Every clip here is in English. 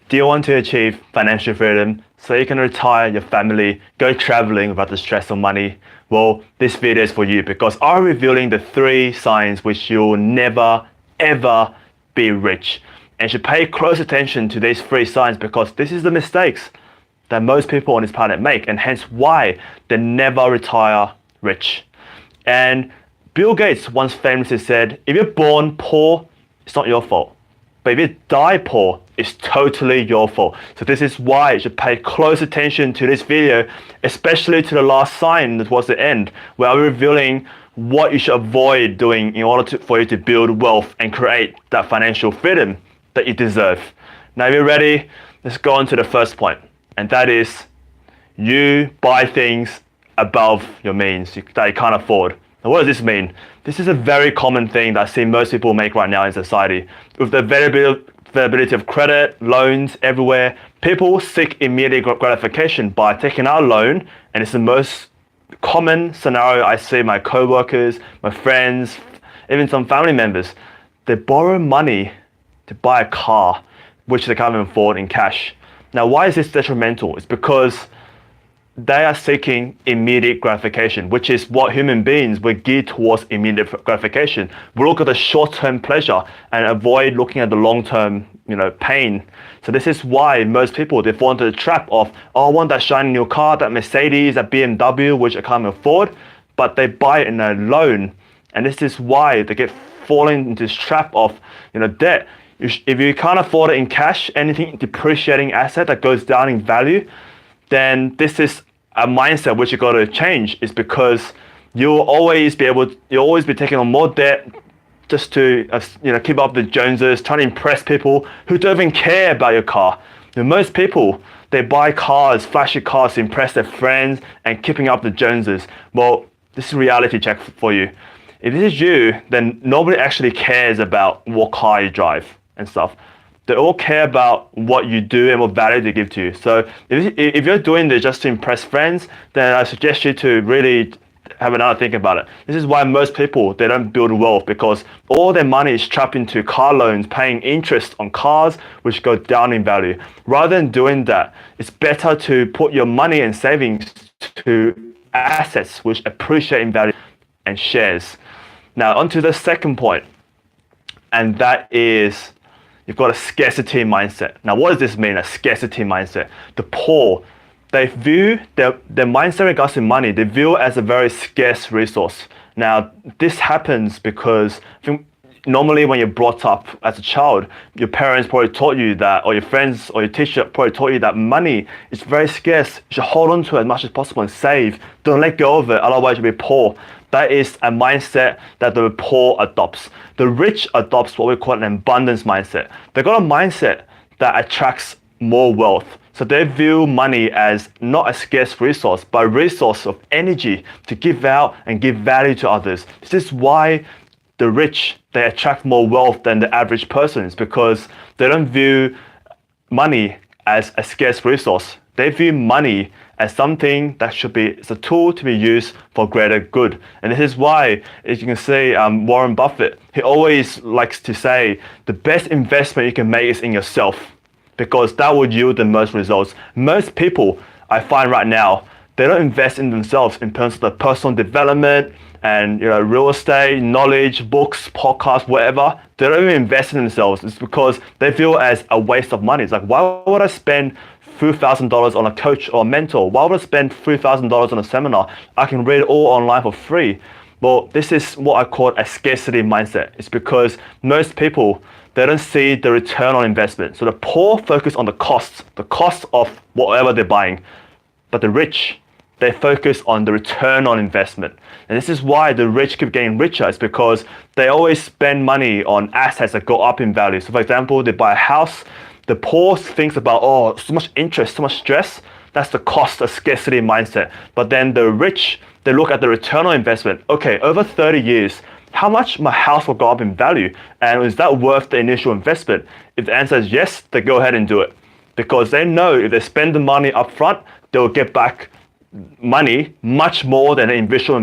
Do you want to achieve financial freedom so you can retire your family, go traveling without the stress of money? Well, this video is for you because I'm revealing the 3 signs which you'll never ever be rich. And you should pay close attention to these 3 signs because this is the mistakes that most people on this planet make, and hence why they never retire rich. And Bill Gates once famously said, if you're born poor, it's not your fault. But if you die poor, it's totally your fault. So this is why you should pay close attention to this video, especially to the last sign towards the end, where I'm revealing what you should avoid doing in order for you to build wealth and create that financial freedom that you deserve. Now, if you're ready, let's go on to the first point. And that is, you buy things above your means that you can't afford. Now, what does this mean? This is a very common thing that I see most people make right now in society. With the availability of credit, loans everywhere, people seek immediate gratification by taking out a loan, and it's the most common scenario I see my co-workers, my friends, even some family members. They borrow money to buy a car, which they can't even afford in cash. Now, why is this detrimental? It's because they are seeking immediate gratification, which is what human beings were geared towards. Immediate gratification. We look at the short-term pleasure and avoid looking at the long-term, pain. So this is why most people, they fall into the trap of, oh, I want that shiny new car, that Mercedes, that BMW, which I can't afford, but they buy it in a loan. And this is why they get falling into this trap of, debt. If you can't afford it in cash, anything depreciating asset that goes down in value, then this is a mindset which you got to change. Is because you'll always be taking on more debt just to keep up the Joneses, trying to impress people who don't even care about your car. Most people, they buy cars, flashy cars to impress their friends and keeping up the Joneses. Well, this is a reality check for you. If this is you, then nobody actually cares about what car you drive and stuff. They all care about what you do and what value they give to you. So if you're doing this just to impress friends, then I suggest you to really have another think about it. This is why most people, they don't build wealth, because all their money is trapped into car loans, paying interest on cars, which go down in value. Rather than doing that, it's better to put your money and savings to assets which appreciate in value, and shares. Now, on to the second point, and that is, you've got a scarcity mindset. Now, what does this mean, a scarcity mindset? The poor, they view their mindset in regards to money, they view it as a very scarce resource. Now, this happens because I think normally when you're brought up as a child, your parents probably taught you that, or your friends or your teacher probably taught you that money is very scarce. You should hold on to it as much as possible and save. Don't let go of it, otherwise you'll be poor. That is a mindset that the poor adopts. The rich adopts what we call an abundance mindset. They got a mindset that attracts more wealth. So they view money as not a scarce resource, but a resource of energy to give out and give value to others. This is why the rich, they attract more wealth than the average person. It's because they don't view money as a scarce resource. They view money as something that should be, it's a tool to be used for greater good. And this is why, as you can see, Warren Buffett, he always likes to say, the best investment you can make is in yourself, because that would yield the most results. Most people, I find right now, they don't invest in themselves in terms of the personal development and real estate, knowledge, books, podcasts, whatever. They don't even invest in themselves. It's because they feel it as a waste of money. It's like, why would I spend $3,000 on a coach or a mentor? Why would I spend $3,000 on a seminar? I can read it all online for free. Well, this is what I call a scarcity mindset. It's because most people, they don't see the return on investment. So the poor focus on the cost of whatever they're buying. But the rich, they focus on the return on investment. And this is why the rich keep getting richer. It's because they always spend money on assets that go up in value. So for example, they buy a house. The poor thinks about, oh, so much interest, so much stress. That's the cost of scarcity mindset. But then the rich, they look at the return on investment. Okay, over 30 years, how much my house will go up in value? And is that worth the initial investment? If the answer is yes, they go ahead and do it. Because they know if they spend the money up front, they'll get back money much more than an initial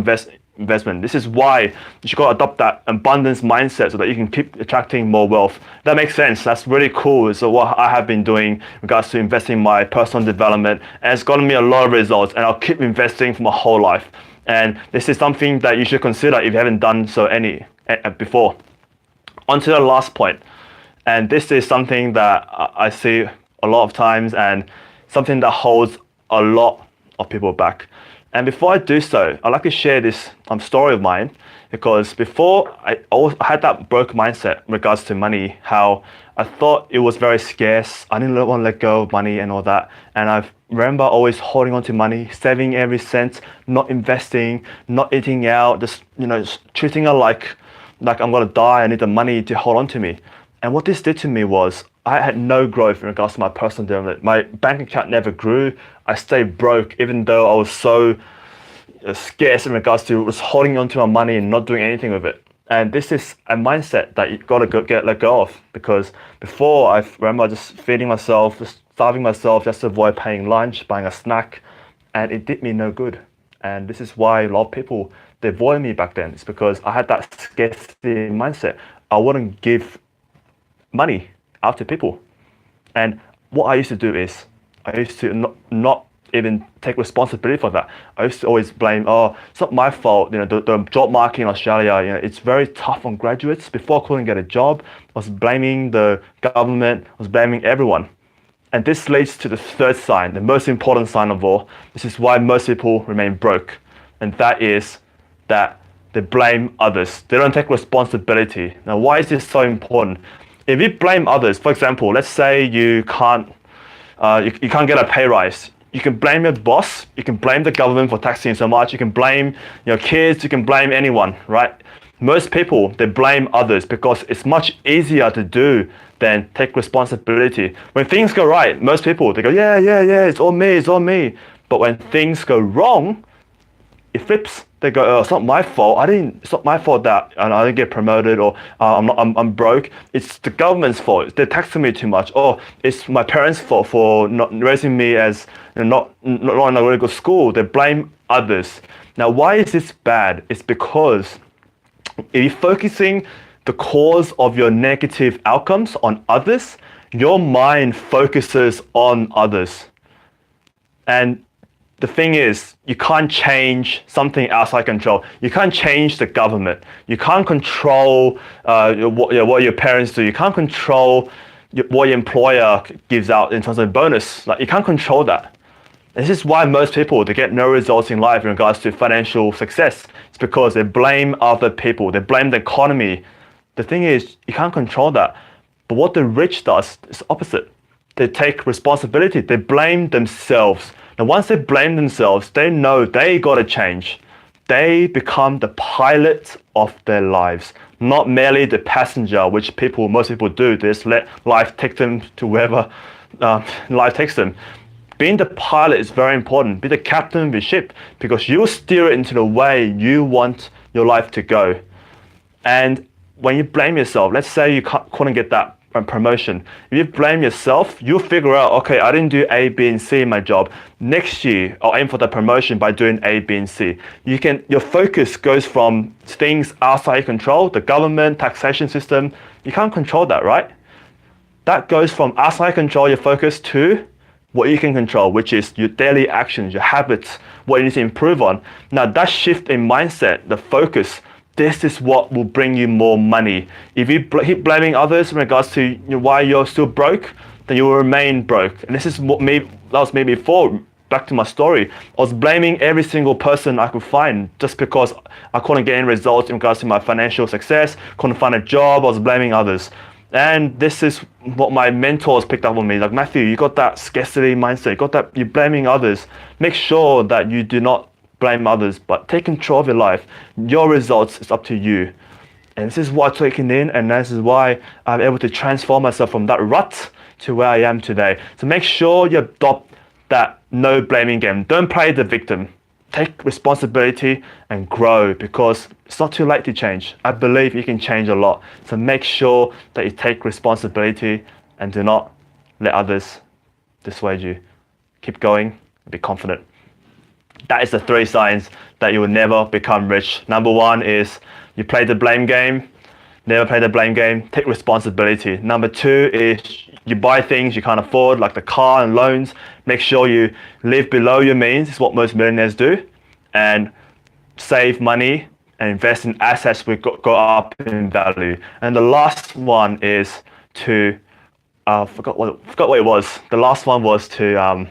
investment. This is why you should go adopt that abundance mindset so that you can keep attracting more wealth. That makes sense. That's really cool. So what I have been doing in regards to investing in my personal development, and it's gotten me a lot of results, and I'll keep investing for my whole life. And this is something that you should consider if you haven't done so before. On to the last point. And this is something that I see a lot of times, and something that holds a lot of people back. And before I do so, I'd like to share this story of mine, because before I had that broke mindset in regards to money, how I thought it was very scarce. I didn't want to let go of money and all that. And I remember always holding on to money, saving every cent, not investing, not eating out, just treating it like I'm gonna die. I need the money to hold on to me. And what this did to me was I had no growth in regards to my personal development. My bank account never grew. I stayed broke, even though I was so scarce in regards to just holding on to my money and not doing anything with it. And this is a mindset that you've got to let go of, because before I remember just feeding myself, just starving myself just to avoid paying lunch, buying a snack, and it did me no good. And this is why a lot of people, they avoided me back then. It's because I had that scarcity mindset. I wouldn't give money out to people. And what I used to do is I used to not even take responsibility for that. I used to always blame, it's not my fault. The job market in Australia, it's very tough on graduates. Before I couldn't get a job, I was blaming the government, I was blaming everyone. And this leads to the third sign, the most important sign of all. This is why most people remain broke. And that is that they blame others. They don't take responsibility. Now, why is this so important? If you blame others, for example, let's say you can't get a pay rise. You can blame your boss, you can blame the government for taxing you so much, you can blame your kids, you can blame anyone, right? Most people, they blame others because it's much easier to do than take responsibility. When things go right, most people, they go, yeah, it's all me. But when things go wrong, it flips. They go, it's not my fault. It's not my fault that I didn't get promoted, or I'm broke. It's the government's fault. They're taxing me too much. Or it's my parents' fault for not raising me as not in a really good school. They blame others. Now, why is this bad? It's because if you're focusing the cause of your negative outcomes on others, your mind focuses on others. And the thing is, you can't change something outside control. You can't change the government. You can't control what your parents do. You can't control what your employer gives out in terms of bonus. You can't control that. This is why most people, they get no results in life in regards to financial success. It's because they blame other people. They blame the economy. The thing is, you can't control that. But what the rich does is the opposite. They take responsibility. They blame themselves. Now, once they blame themselves, they know they got to change. They become the pilot of their lives, not merely the passenger, which most people do. They just let life take them to wherever life takes them. Being the pilot is very important. Be the captain of the ship, because you steer it into the way you want your life to go. And when you blame yourself, let's say you couldn't get that promotion. If you blame yourself, you'll figure out, okay, I didn't do A, B, and C in my job. Next year, I'll aim for the promotion by doing A, B, and C. Your focus goes from things outside your control, the government, taxation system. You can't control that, right? That goes from outside control, your focus, to what you can control, which is your daily actions, your habits, what you need to improve on. Now, that shift in mindset, the focus, this is what will bring you more money. If you keep blaming others in regards to why you're still broke, then you will remain broke. And this is that was me before. Back to my story, I was blaming every single person I could find just because I couldn't get any results in regards to my financial success, couldn't find a job. I was blaming others. And this is what my mentors picked up on me. Like, Matthew, you got that scarcity mindset, you're blaming others. Make sure that you do not blame others, but take control of your life. Your results is up to you. And this is what I'm taking in, and this is why I'm able to transform myself from that rut to where I am today. So make sure you adopt that no blaming game. Don't play the victim. Take responsibility and grow, because it's not too late to change. I believe you can change a lot. So make sure that you take responsibility and do not let others dissuade you. Keep going, be confident. That is the 3 signs that that you will never become rich. Number one is you play the blame game. Never play the blame game. Take responsibility. Number two is you buy things you can't afford, like the car and loans. Make sure you live below your means. It's what most millionaires do. And save money and invest in assets which go up in value. And the last one is to forgot what it was. The last one was to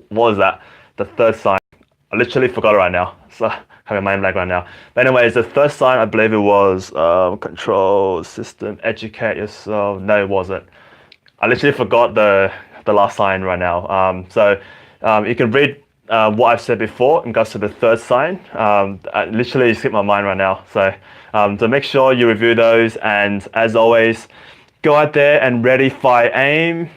what was that? The third sign. I literally forgot it right now. So having my mind blank right now. But anyways, the third sign, I believe it was control system, educate yourself. No, it wasn't. I literally forgot the last sign right now. So you can read what I've said before in regards to the third sign. I literally skipped my mind right now. So make sure you review those, and as always, go out there and ready, fire, aim,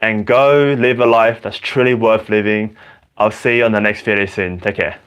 and go live a life that's truly worth living. I'll see you on the next video soon. Take care.